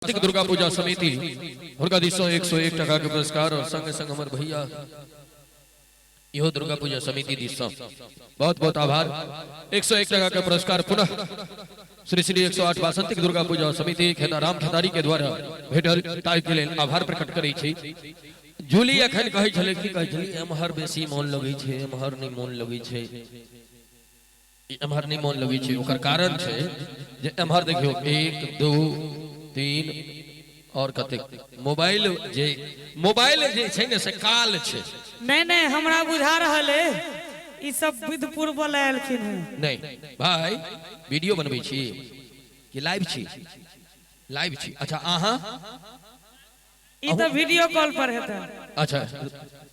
दुर्गा पूजा समिति दुर्गा दिशो 101 टका के पुरस्कार और संग संग हमारे भैया यो दुर्गा पूजा समिति दिशा बहुत बहुत आभार। 101 टका का पुरस्कार पुनः श्री श्री 108 वासंतिक दुर्गा पूजा समिति खेताराम खेतारी के द्वारा भेटल ताई के लिए आभार प्रकट करै छी। जूली अखन कहै छले कि कहै छली एमहर बेसी मोन लगै छै, एमहर नहीं मोन लगै छै, एमहर नहीं मोन लगै छै। ओकर कारण छै जे एमहर देखियो 1 2 3 और कते मोबाइल जे छै ने से काल छै। नहीं नहीं हमरा बुझा रहल है ई सब विधपुर वाला आलखिन है। नहीं भाई वीडियो बनबै छी कि लाइव छी? लाइव छी। अच्छा आहा ई तो वीडियो कॉल पर हेता। अच्छा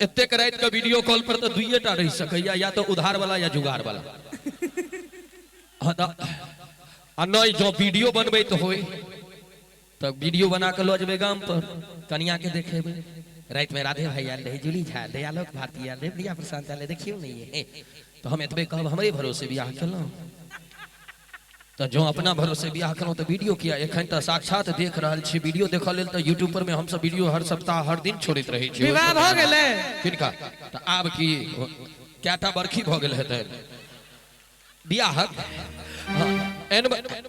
एतेक रात का वीडियो कॉल पर तो दुइये टा रह सकैया, या तो उधार वाला या जुगाड़ वाला। आ नहीं जो वीडियो बनबै तो होई तब वीडियो बना के लो जबे गांव पर कन्या के देखेबे। रात में राधे भाई आल रहे, जूली झा दयालोक भारती आल रहे, प्रिया प्रशांत आल देखियो नहीं है तो हम एतबे कहब हमरे भरोसे बियाह केलौ। तो जो अपना भरोसे बियाह केलौ तो वीडियो किया एखन त साक्षात देख रहल छी। वीडियो देखल लेल त यूट्यूब पर में हम सब वीडियो हर सप्ताह हर दिन छोड़ित रही छी। विवाह भ गेलै किनका त आब की क्याटा बरखी भ गेल हेतै बियाहक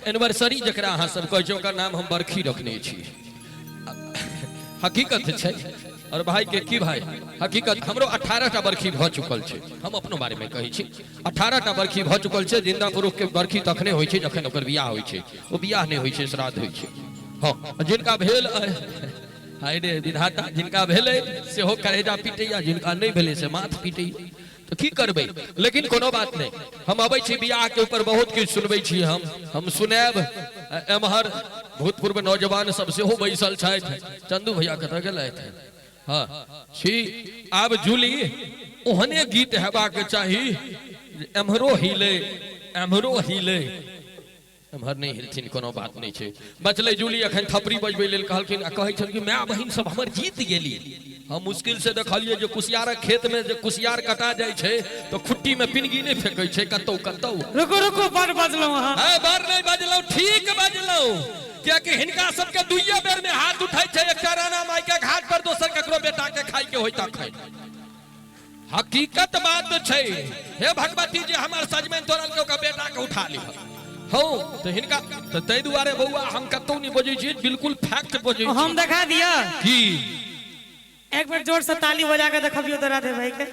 एनिवर्सरी जकरा अहाँ सब कहै छै ओकर नाम हम बरखी रखने छी। हकीकत छै और भाई के की भाई हकीकत हमरो 18 टा बरखी भ चुकल छै। हम अपनो बारे में कहै छी 18 टा बरखी भ चुकल छै। जिंदा पुरुष के बरखी तखने होय छै जखन ओकर बियाह होय छै, ओ बियाह नहीं होय छै श्राद्ध होय छै। हां जिनका भेल हाय रे विधाता जिनका भेलै सेहो करेजा पीटैया, जिनका नहीं भेलै से माथ पीटैया। तो की करबे लेकिन कोनो बात नहीं, हम अबै छी बियाह के ऊपर बहुत कुछ सुनबै छी। हम सुनाब एमहर भूतपूर्व नौजवान सब सेहो बैसल छथि। चंदू भैया कतऽ गेलथि? हाँ छी आब जूली ओहने गीत हेबाक चाही एमहरो हिले एमहरो हिले, एमहर नहीं हिलथिन कोनो बात नहीं छै। बचले जूली अखन थपरी बजबै लेल कहलखिन आ कहै छल कि माय बहिन सब हमर जीत गेली। हम मुश्किल से देखलिए जो कुसियारक खेत में जो कुसियार कटा जाय छै तो खुट्टी में पिनगी नहीं फेंकै छै कतौ कतौ। रुको रुको बार बजलौ अहाँ। हां बार नहीं बजलौ, ठीक बजलौ। क्या कि हिनका सबके दुइये बेर में हाथ उठाई छै, एकटा राणा माई के घाट पर, दोसर ककरो बेटा के खाई के होई त खाई। हकीकत बात छै हे भगवती जी हमर सजमैन तोरल के ओकर बेटा के उठा ली हो तो हिनका तो तै दुआरे बौआ हम कतौ नहीं बजै छी, बिल्कुल फैक्ट बजै छी। हम दिखा दिया की एक बार जोर से ताली बजा के देखबियो त राधे भाई के।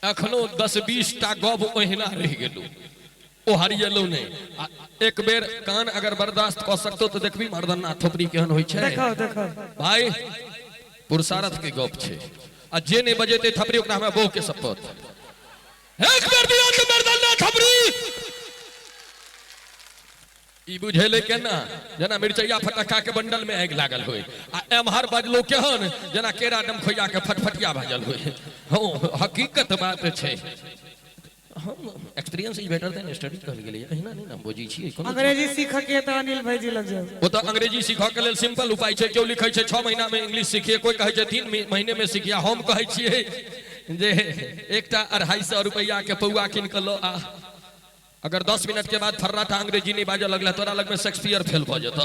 अखनो 10-20 टा गब ओहिना रह गेलू, ओ हरियलो नहीं। एक बेर कान अगर बर्दाश्त क सकतो तो देखबी मर्दना थोपड़ी केहन होय छै। देखो देखो भाई पुरुषार्थ के गप छै आ जे नहीं बजेते थपड़ी ओकरा हमरा बहु के शपथ। एक बेर दियो त मर्दना थपड़ी ई बुझेले केना जना मिर्चैया फटक्का के बंडल में आग लागल होय आ एमहर बजलो केहन जना केरा डम खोया के फटफटिया भजल होय। हो हकीकत बात छै। हम experience is better than study कर गेलिए एहिना नहीं नाम बुझी छी। अंग्रेजी सीख के त अनिल भाई जी लग जाओ। वो तो अंग्रेजी सीख के लेल सिंपल उपाय छै। केओ लिखै छै 6 महीना में इंग्लिश सीखिए, कोई कहै छै 3 महीने में सीखिए। हम कहै छियै जे एकटा 250 रुपया के पौआ किन के लो आ अगर 10 मिनट के बाद फर्राटा अंग्रेजी नहीं बाजे लगला तोरा लग में शेक्सपियर फेल भ जतो।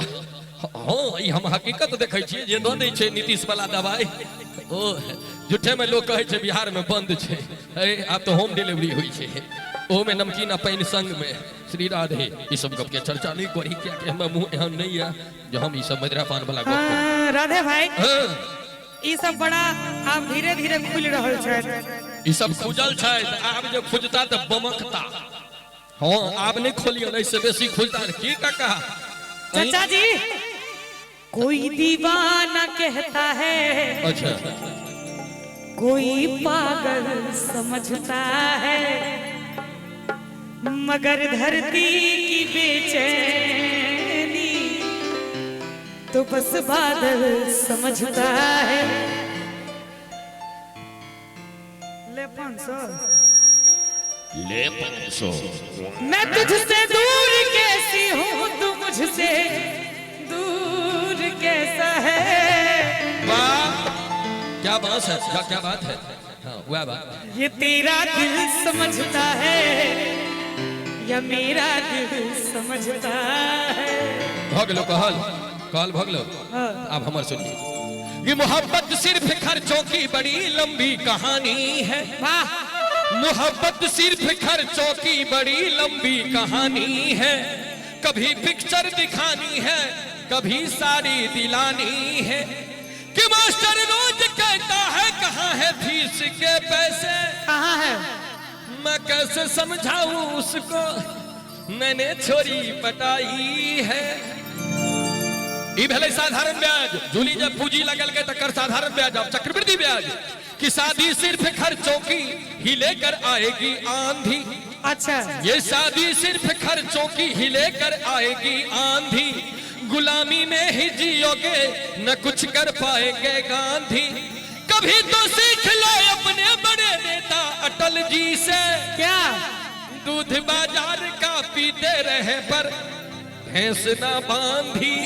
हां ई हम हकीकत देखै छियै जे दो दै छै नीतीश वाला दवाई। ओ झूठे में लोग कहै छै बिहार में बंद छै, अब तो होम डिलीवरी होई छै ओ में नमकीन आ पानी संग में। श्री राधे ई सब गप के चर्चा नहीं करी क्या कि हम मुंह एहन नहीं है जो हम ई सब मदिरा पान वाला गप करी। राधे भाई ई सब बड़ा अब धीरे धीरे खुल रहल छै। ई सब खुजल छै आब जे खुजता त बमकता। हाँ आप नहीं खोलियो नहीं से बेसी खुलता की काका। चाचा जी कोई दीवाना कहता है, अच्छा कोई पागल समझता है, मगर धरती की बेचैनी तो बस बादल समझता है। ले 500 ले 500 मैं तुझसे दूर कैसी हूँ, तू मुझसे दूर कैसा है। वाह क्या बात है, क्या बात है। हाँ वाह बात। ये तेरा दिल समझता है या मेरा दिल समझता है। हो गेलो कहल कॉल भगलो हाँ। अब हमर सुनिए। ये मोहब्बत सिर्फ खर्चों की बड़ी लंबी कहानी है। वाह मोहब्बत सिर्फ खर्चों की बड़ी लंबी कहानी है। कभी पिक्चर दिखानी है, कभी साड़ी दिलानी है। कि मास्टर रोज कहता है कहाँ है फीस के पैसे, कहाँ है? मैं कैसे समझाऊं उसको, मैंने छोरी पटाई है। ई भले साधारण ब्याज, जूली जब पूंजी लगल के तकर साधारण ब्याज, अब चक्रवृद्धि ब्याज। कि शादी सिर्फ खर्चों की ही लेकर आएगी आंधी। अच्छा ये शादी सिर्फ खर्चों की ही लेकर आएगी आंधी। गुलामी में ही जियोगे न कुछ कर पाएंगे गांधी। कभी तो सीख लो अपने बड़े नेता अटल जी से। क्या? दूध बाजार का पीते रहे पर भैंस ना बांधी।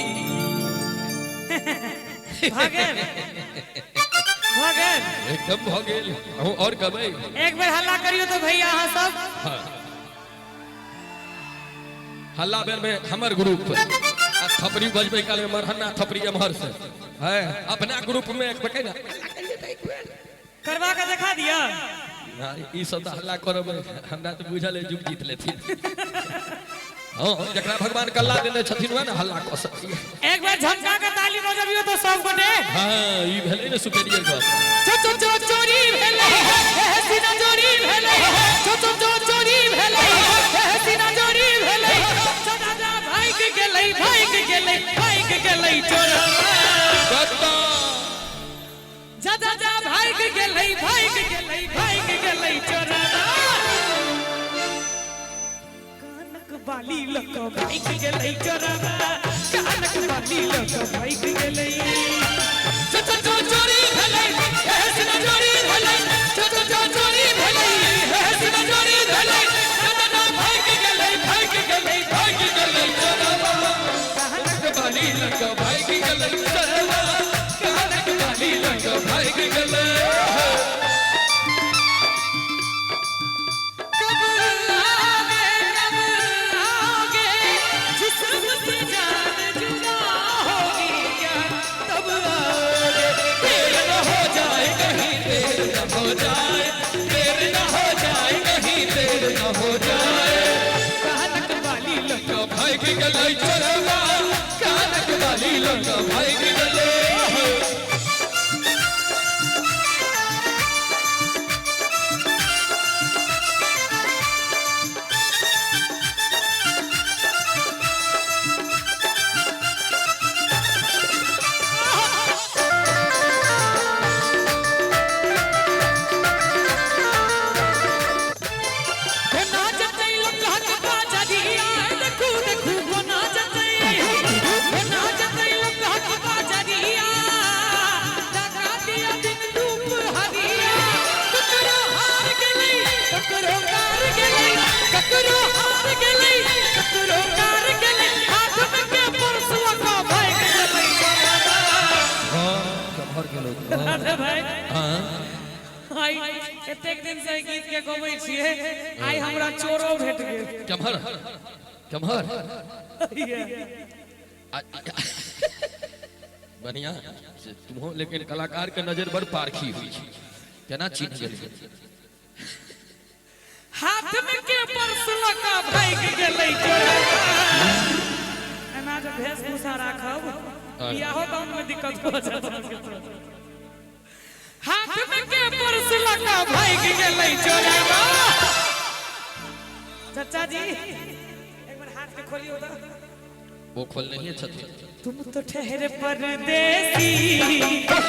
भागेल भागेल एकदम भगेल और कबे एक बार हल्ला करियो तो भैया यहाँ सब। हाँ। हल्ला बेर में हमर ग्रुप थपरी बजबे काल में मरहना थपरी अमहर से है अपना ग्रुप में एक बके ना करवा के दिखा दिया। ई सब तो हल्ला करब हमरा तो बुझल है जुग जीत लेथिन। हां जकरा भगवान कल्ला देने छथिन वह ना हल्ला क सकती है। एक बार झटका के ताली बजाबियो तो सब गोटे। हां ई भेले ने सुपेरियर बात। चोरी भेले सीना चोरी भेले चोरी भेले सीना चोरी भेले दादा भाई के गेलै चोरा बता जा भाई के गेलै चोरा कानक बाली लको भाई के गेलै चोरा कानक बाली लको भाई के गेलै चोरी भेलै सीना चोरी भेलै चोरी भेलै सीना चोरी भेलै दादा भाई के गेलै चोरा कानक बाली लगा भाई की गले सरवा कानक बाली लगा भाई की गले। कब आओगे जिससे जान जुदा होगी क्या तब आओगे। देर न हो जाए कहीं देर न हो जाए, देर न हो जाए कहीं देर न हो जाए। कानक बाली लगा भाई की गले चरवा कानक बाली लगा भाई की गले। एतेक दिन से गीत के गबै छियै आइ हमरा चोरो भेट गेल। कमहर कमहर बढ़िया तुम लेकिन कलाकार के नजर बड़ पारखी हुई है केना चीज गेल हाथ में के पर्स लगा भाग गेलै चोरा। एना जे वेशभूषा राखब बियाहो दाम में दिक्कत हो जात। हाथ में के पर्स लगा भाग गेलै चोरा। चाचा जी एक बार हाथ के खोलियो तो। वो खोल नहीं है छत। तुम तो ठहरे परदेसी तुम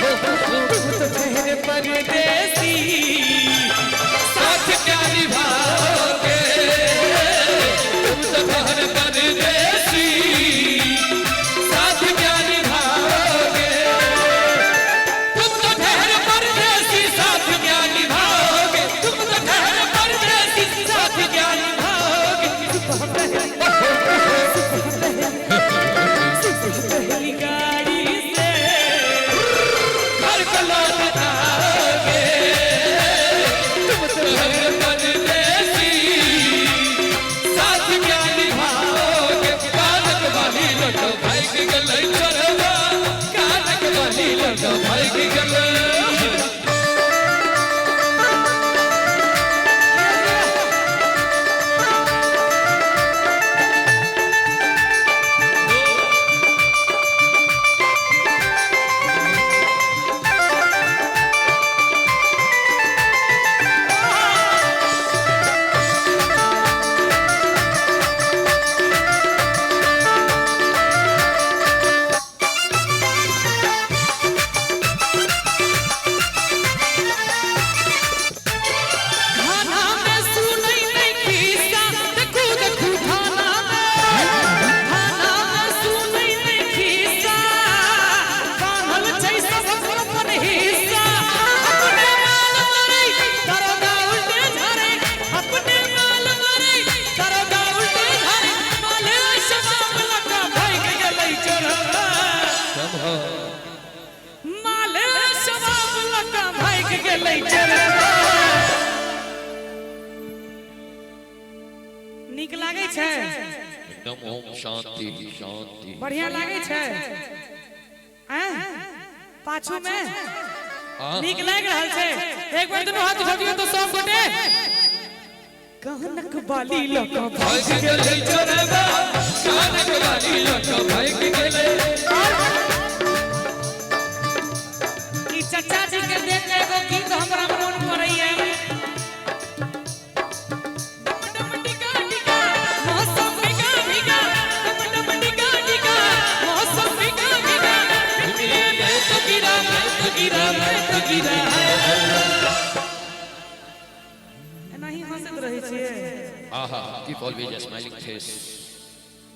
तो ठहरे परदेसी साथ क्या निभाओगे तुम तो ठहरे परदेसी साथ क्या निभाओगे तुम तो ठहरे परदेसी साथ क्या निभाओगे तुम तो ठहरे परदेसी साथ क्या निभाओगे। पहली गाड़ी से घर को लौट आओगे तुम तो ठहरे परदेसी साथ क्या निभाओगे। माले शबाब लका भाग गेलै चरबा नीक लागे छै एकदम ओम शांति शांति बढ़िया लागे छै हैं पाछू में नीक लाग रहल छै एक बार दुनू हाथ उठा दियौ तो सब गोटे कानक बाली लका भाग गेलै चरबा कानक बाली लका भाग गेलै ई चाचा जी के देख के एगो गीत हमरा मन पड़ैया डम टिका टिका मौसम टिका टिका डम टिका टिका मौसम टिका टिका मैं तो गिरा मैं तो गिरा मैं तो गिरा नहीं हंसत रहे छिए आहा कीप ऑलवेज स्माइलिंग फेस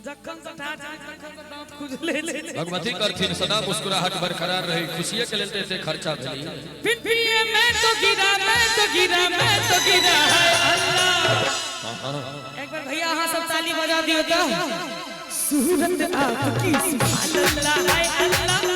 जखन से ठाठ तखन से दांत खुजले ले भगवती करथिन सदा मुस्कुराहट बरकरार रही खुशिये के लेते से खर्चा भेली फिर ये मैं तो गिरा मैं तो गिरा मैं तो गिरा अल्लाह एक बार भैया हां सब ताली बजा दियो तो सूरत आपकी सुभान अल्लाह है अल्लाह